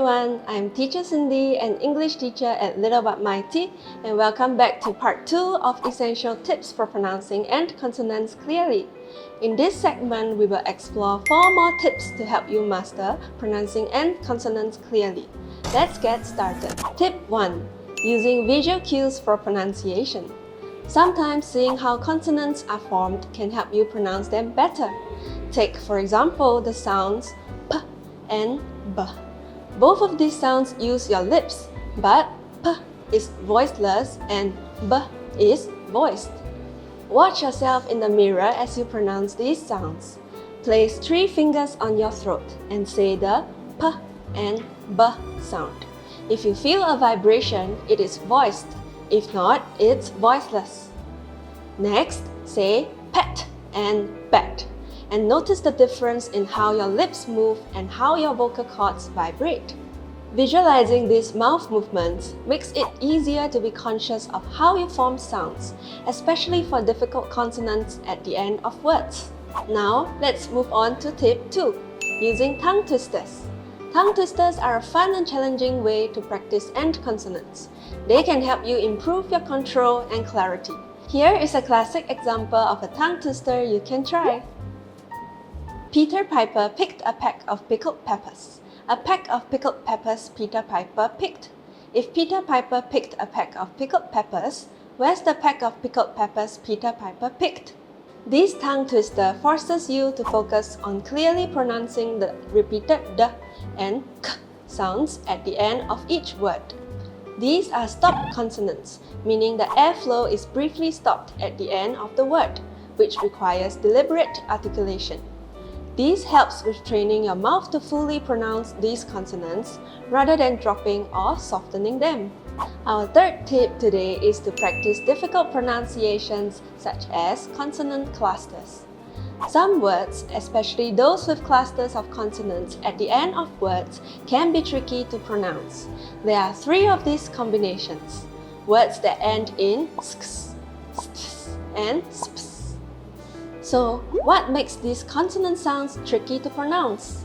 everyone, I'm Teacher Cindy, an English teacher at Little But Mighty, and welcome back to part 2 of Essential Tips for Pronouncing and Consonants Clearly. In this segment, we will explore 4 more tips to help you master pronouncing and consonants clearly. Let's get started. Tip 1. Using visual cues for pronunciation. Sometimes seeing how consonants are formed can help you pronounce them better. Take, for example, the sounds p and b. Both of these sounds use your lips, but p is voiceless and b is voiced. Watch yourself in the mirror as you pronounce these sounds. Place 3 fingers on your throat and say the p and b sound. If you feel a vibration, it is voiced. If not, it's voiceless. Next, say pet and bat. And notice the difference in how your lips move and how your vocal cords vibrate. Visualizing these mouth movements makes it easier to be conscious of how you form sounds, especially for difficult consonants at the end of words. Now, let's move on to tip 2, using tongue twisters. Tongue twisters are a fun and challenging way to practice end consonants. They can help you improve your control and clarity. Here is a classic example of a tongue twister you can try. Peter Piper picked a peck of pickled peppers. A peck of pickled peppers Peter Piper picked. If Peter Piper picked a peck of pickled peppers, where's the peck of pickled peppers Peter Piper picked? This tongue twister forces you to focus on clearly pronouncing the repeated d and k sounds at the end of each word. These are stopped consonants, meaning the airflow is briefly stopped at the end of the word, which requires deliberate articulation. This helps with training your mouth to fully pronounce these consonants rather than dropping or softening them. Our third tip today is to practice difficult pronunciations such as consonant clusters. Some words, especially those with clusters of consonants at the end of words, can be tricky to pronounce. There are 3 of these combinations. Words that end in sks, sts, and sps. So, what makes these consonant sounds tricky to pronounce?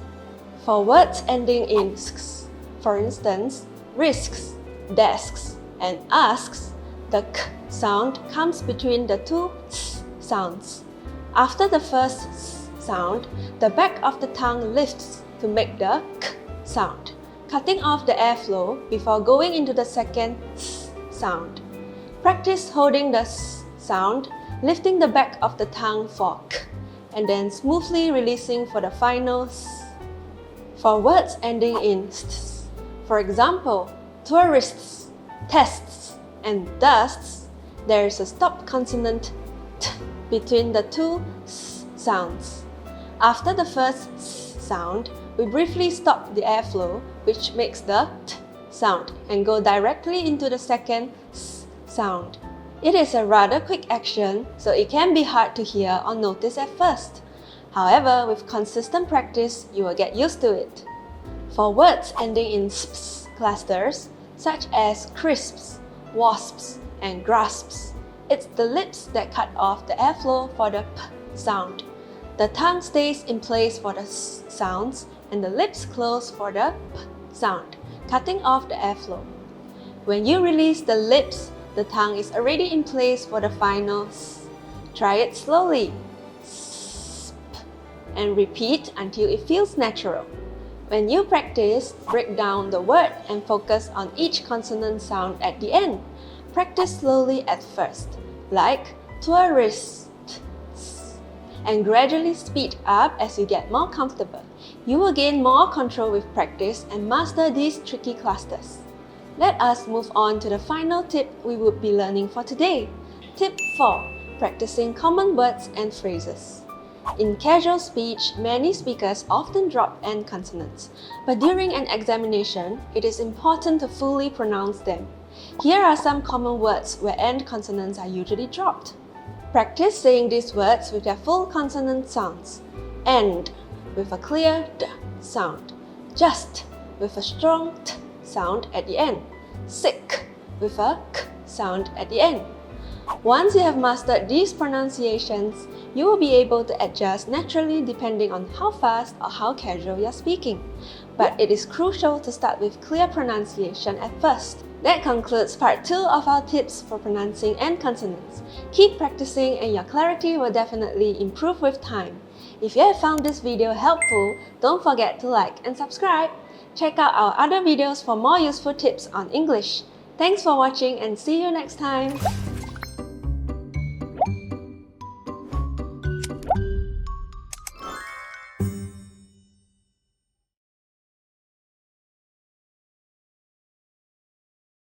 For words ending in sks, for instance, risks, desks, and asks, the k sound comes between the 2 s sounds. After the first s sound, the back of the tongue lifts to make the k sound, cutting off the airflow before going into the second s sound. Practice holding the s sound, lifting the back of the tongue for k, and then smoothly releasing for the final s. For words ending in sts, for example, tourists, tests, and dusts, there is a stopped consonant t between the 2 s sounds. After the first s sound, we briefly stop the airflow, which makes the t sound, and go directly into the second s sound. It is a rather quick action, so it can be hard to hear or notice at first. However, with consistent practice, you will get used to it. For words ending in sps clusters, such as crisps, wasps, and grasps, it's the lips that cut off the airflow for the p sound. The tongue stays in place for the s sounds, and the lips close for the p sound, cutting off the airflow. When you release the lips, the tongue is already in place for the final s. Try it slowly. Sp, and repeat until it feels natural. When you practice, break down the word and focus on each consonant sound at the end. Practice slowly at first, like tourist, and gradually speed up as you get more comfortable. You will gain more control with practice and master these tricky clusters. Let us move on to the final tip we would be learning for today. Tip 4. Practicing common words and phrases. In casual speech, many speakers often drop end consonants, but during an examination, it is important to fully pronounce them. Here are some common words where end consonants are usually dropped. Practice saying these words with their full consonant sounds. End with a clear d sound. Just with a strong t sound at the end. Sick with a k sound at the end. Once you have mastered these pronunciations, you will be able to adjust naturally depending on how fast or how casual you're speaking. but it is crucial to start with clear pronunciation at first. That concludes part 2 of our tips for pronouncing and consonants. Keep practicing and your clarity will definitely improve with time. If you have found this video helpful, don't forget to like and subscribe. Check out our other videos for more useful tips on English. Thanks for watching and see you next time!